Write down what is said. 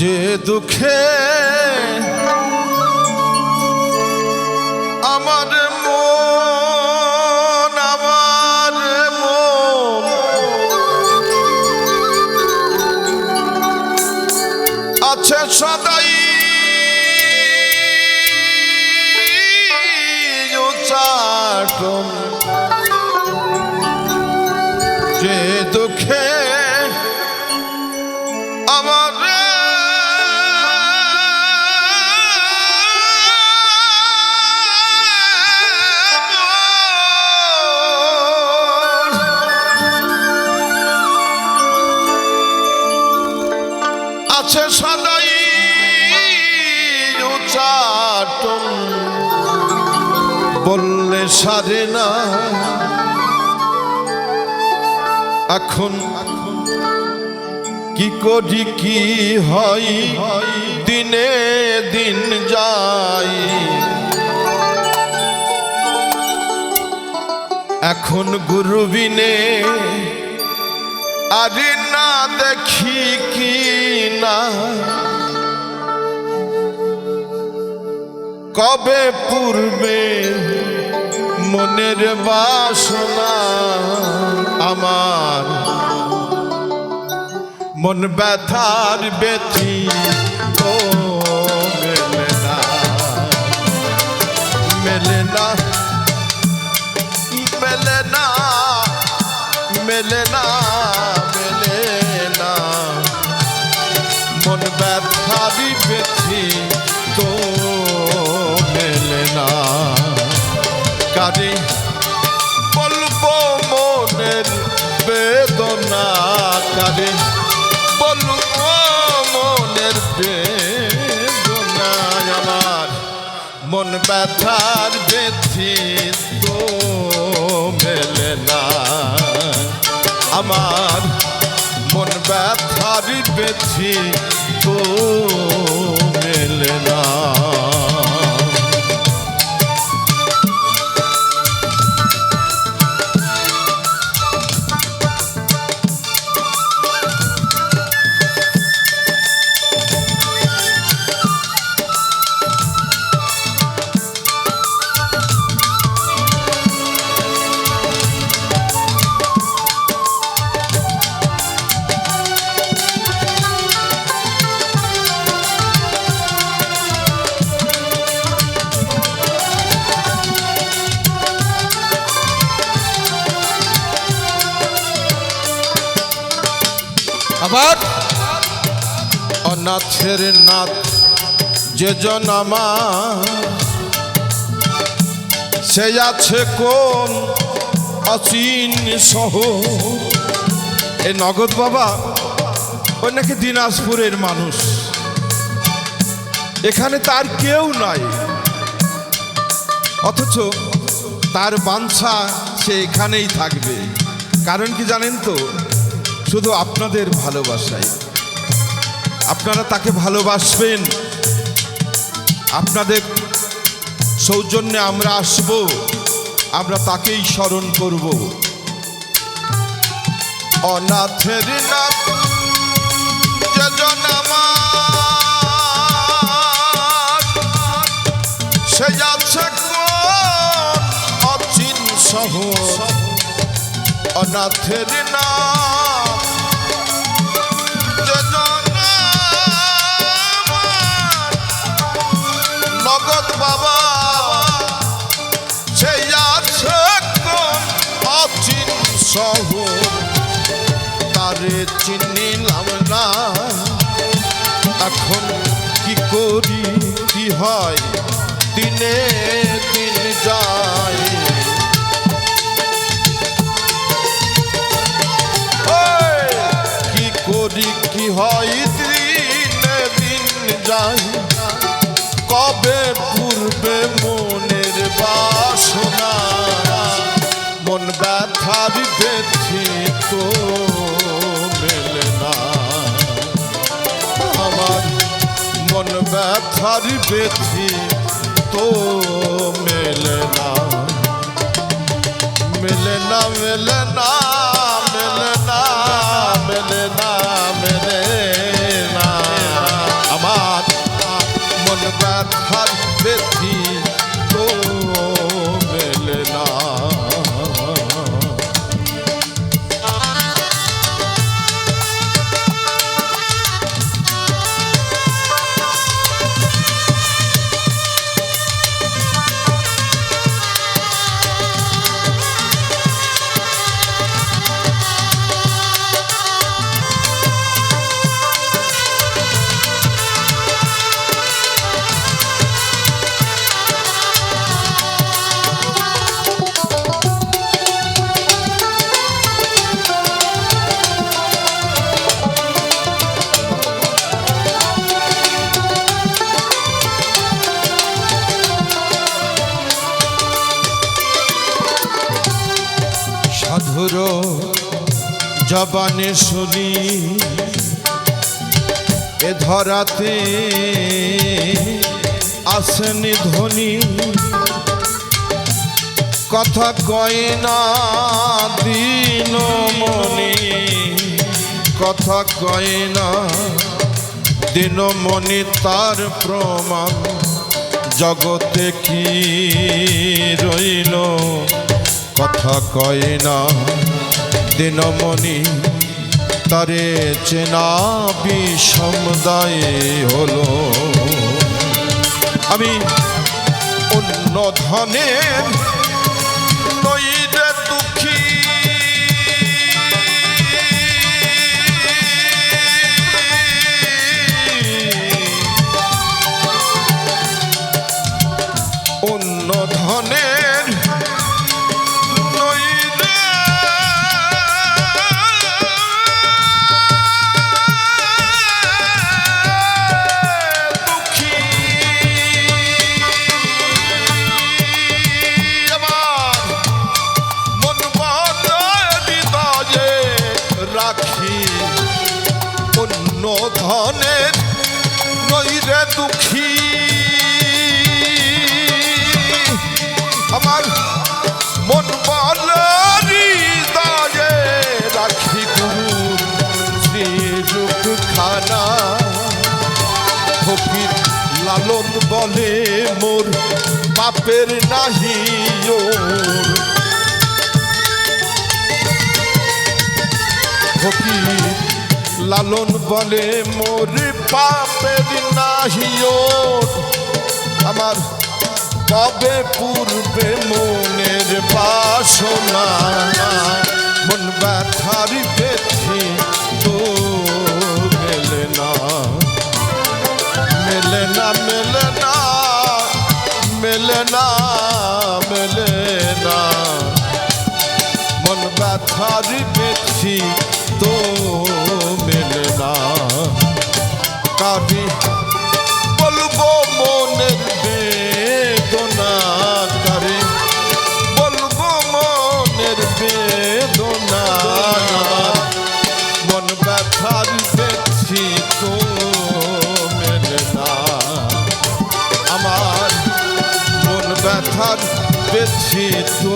যে দুঃখে আমার মন আছে সদাই উচাটন যে দুঃখে আমার আছে সদাই উচাটন বললে সারে না এখন কি করি কি হয় দিনে দিন যাই এখন গুরু বিনে আরে না দেখি কি না কবে পূর্বে মনের বাসনা আমার মন ব্যথার ব্যথি ও মেলে না মেলে না মেলে না মেলে না মেলে না মন ব্যথার ব্যথি তো মেলে না কাজে বলবো মনের বেদনা কাজে বলবো মনের বেদনা আমার মন ব্যথার ব্যথি তো মেলে না আমার মন ব্যথার ব্যথি তো মেলে না আবার অনাথের নাথ যে জন আমার সে আছে কোন অচিন সহ এই নগদ বাবা ওই নাকি দিনাজপুরের মানুষ এখানে তার কেউ নাই অথচ তার বাঞ্ছা সে এখানেই থাকবে কারণ কি জানেন তো শুধু আপনাদের ভালোবাসায় আপনারা তাকে ভালোবাসবেন আপনাদের সৌজন্যে আমরা আসব আমরা তাকেই স্মরণ করব অনাথের নাথ যে জন আমার সে যাচ্ছে কোন অচিন সহ অনাথের নাথ নগদ বাবা সে আছে কোন অচিন সহ তারে চিনিলাম না এখন কি করি কি হয় দিনে দিন যায় কি করি কি হয় দিনে দিন যায় কবে পূর্বে মনের বাসনা মন ব্যথার ব্যথি তো মেলে না আমার মন ব্যথার ব্যথি তো মেলে না মেলে না মেলে না মেলে না মেলে না মেলে না জবানে শুনি এ ধরাতে আসেনি ধ্বনি, কথা কয় না দিনমণি, কথা কয় না দিনমণি, তার প্রমাণ জগতে কি রইল, কথা কয় না দিনমণি, তারে চেনা বিষমদায় হলো। আমি অন্য ধনের নইরে দুঃখী, অন্য ধনের নইরে দুঃখী, আমার মন বলে হৃদয়ে রাখি, অন্য ধনের নইরে দুঃখী, আমার মন বলে হৃদয়ে রাখি গুরুর শ্রীরূপ খানা। ফকির লালন বলে মোর পাপের নাহি ওর, ফকির লালন বলে মোর পাপের নাহি ওর, আমার কবে পূর্বে মনের বাসনা, মন ব্যথার পেছি তো মেলে না, মেলে না, মেলে না, মেলে না, মেলে না, মন ব্যথার পেছি তো মেলে না। কারি বলবো মনের বেদনা, কারে বলবো মনের বেদনা, মন ব্যথার পেছি তো মেলে না, আমার মন ব্যথার পেছি তো